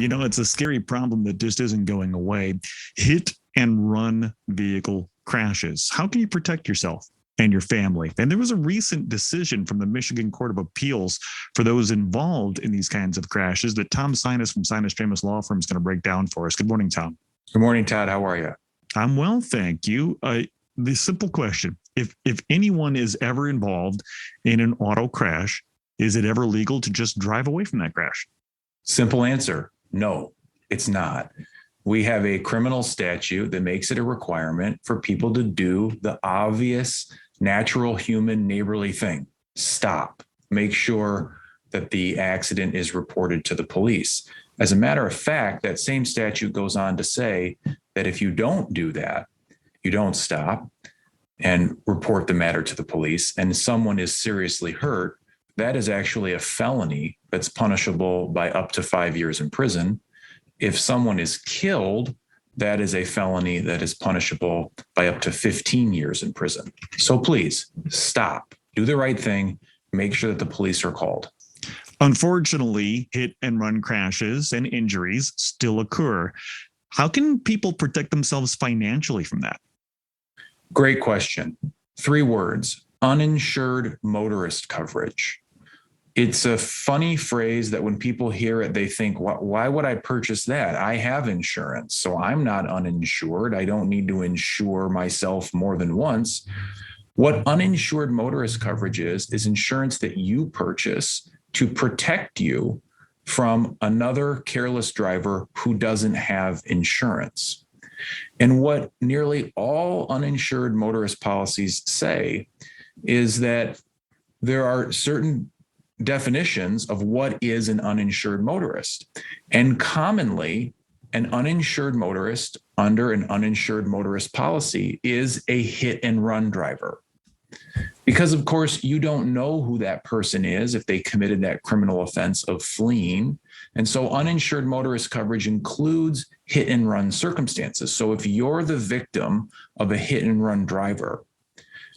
It's a scary problem that just isn't going away. Hit and run vehicle crashes. How can you protect yourself and your family? And there was a recent decision from the Michigan Court of Appeals for those involved in these kinds of crashes that Tom Sinas from Sinas James Law Firm is going to break down for us. Good morning, Tom. Good morning, Todd. How are you? I'm well, thank you. The simple question, if anyone is ever involved in an auto crash, is it ever legal to just drive away from that crash? Simple answer, no, it's not. We have a criminal statute that makes it a requirement for people to do the obvious, natural, human, neighborly thing. Stop. Make sure that the accident is reported to the police. As a matter of fact, that same statute goes on to say that if you don't do that, you don't stop and report the matter to the police, and someone is seriously hurt, that is actually a felony that's punishable by up to 5 years in prison. If someone is killed, that is a felony that is punishable by up to 15 years in prison. So please stop, do the right thing, make sure that the police are called. Unfortunately, hit and run crashes and injuries still occur. How can people protect themselves financially from that? Great question. 3 words: uninsured motorist coverage. It's a funny phrase that when people hear it, they think, why would I purchase that? I have insurance, so I'm not uninsured. I don't need to insure myself more than once. What uninsured motorist coverage is insurance that you purchase to protect you from another careless driver who doesn't have insurance. And what nearly all uninsured motorist policies say is that there are certain definitions of what is an uninsured motorist. And commonly, an uninsured motorist under an uninsured motorist policy is a hit and run driver. Because, of course, you don't know who that person is if they committed that criminal offense of fleeing. And so uninsured motorist coverage includes hit and run circumstances. So if you're the victim of a hit and run driver,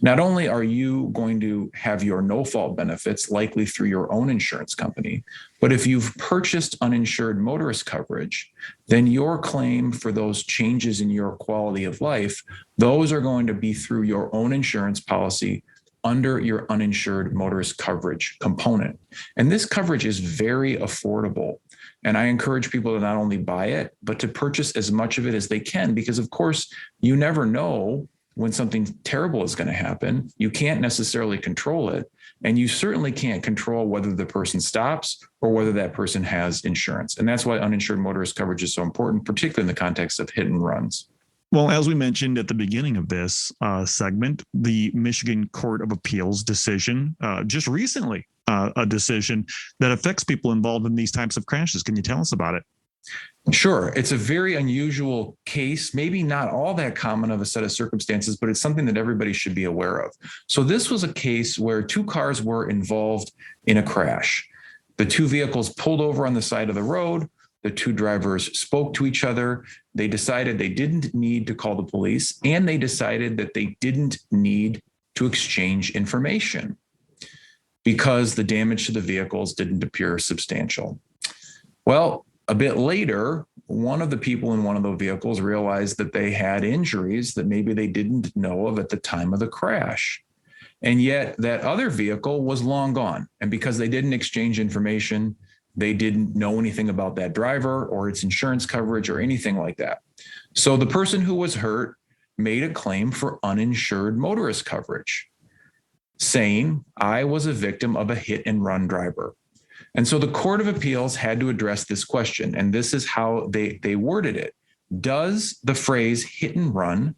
not only are you going to have your no-fault benefits likely through your own insurance company, but if you've purchased uninsured motorist coverage, then your claim for those changes in your quality of life, those are going to be through your own insurance policy under your uninsured motorist coverage component. And this coverage is very affordable. And I encourage people to not only buy it, but to purchase as much of it as they can, because of course, you never know when something terrible is going to happen. You can't necessarily control it. And you certainly can't control whether the person stops or whether that person has insurance. And that's why uninsured motorist coverage is so important, particularly in the context of hit and runs. Well, as we mentioned at the beginning of this segment, the Michigan Court of Appeals decision just recently, a decision that affects people involved in these types of crashes. Can you tell us about it? Sure. It's a very unusual case, maybe not all that common of a set of circumstances, but it's something that everybody should be aware of. So this was a case where 2 cars were involved in a crash. The 2 vehicles pulled over on the side of the road. The 2 drivers spoke to each other. They decided they didn't need to call the police, and they decided that they didn't need to exchange information because the damage to the vehicles didn't appear substantial. Well, a bit later, one of the people in one of the vehicles realized that they had injuries that maybe they didn't know of at the time of the crash. And yet that other vehicle was long gone. And because they didn't exchange information, they didn't know anything about that driver or its insurance coverage or anything like that. So the person who was hurt made a claim for uninsured motorist coverage, saying, I was a victim of a hit and run driver. And so the Court of Appeals had to address this question, and this is how they worded it. Does the phrase hit and run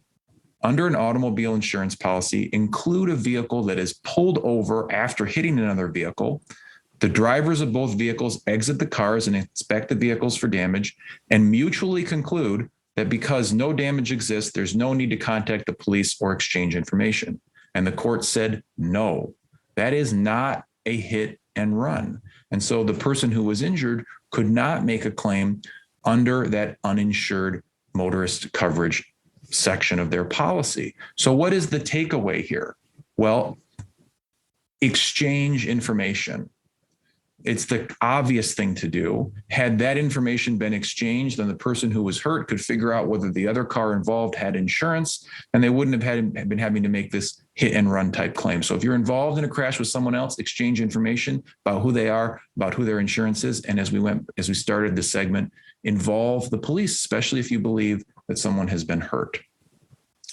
under an automobile insurance policy include a vehicle that is pulled over after hitting another vehicle? The drivers of both vehicles exit the cars and inspect the vehicles for damage and mutually conclude that because no damage exists, there's no need to contact the police or exchange information. And the court said, no, that is not a hit and run. And so the person who was injured could not make a claim under that uninsured motorist coverage section of their policy. So what is the takeaway here? Well, exchange information. It's the obvious thing to do. Had that information been exchanged, then the person who was hurt could figure out whether the other car involved had insurance, and they wouldn't have been having to make this hit and run type claim. So if you're involved in a crash with someone else, exchange information about who they are, about who their insurance is. And as we started this segment, involve the police, especially if you believe that someone has been hurt.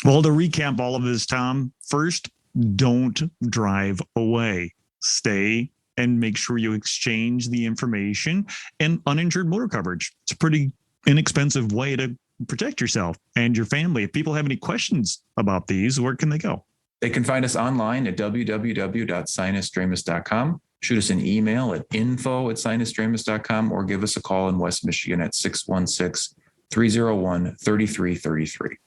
Well, to recap all of this, Tom, first, don't drive away. Stay and make sure you exchange the information and uninsured motor coverage. It's a pretty inexpensive way to protect yourself and your family. If people have any questions about these, where can they go? They can find us online at www.sinusdramus.com. Shoot us an email at info@sinusdramus.com or give us a call in West Michigan at 616-301-3333.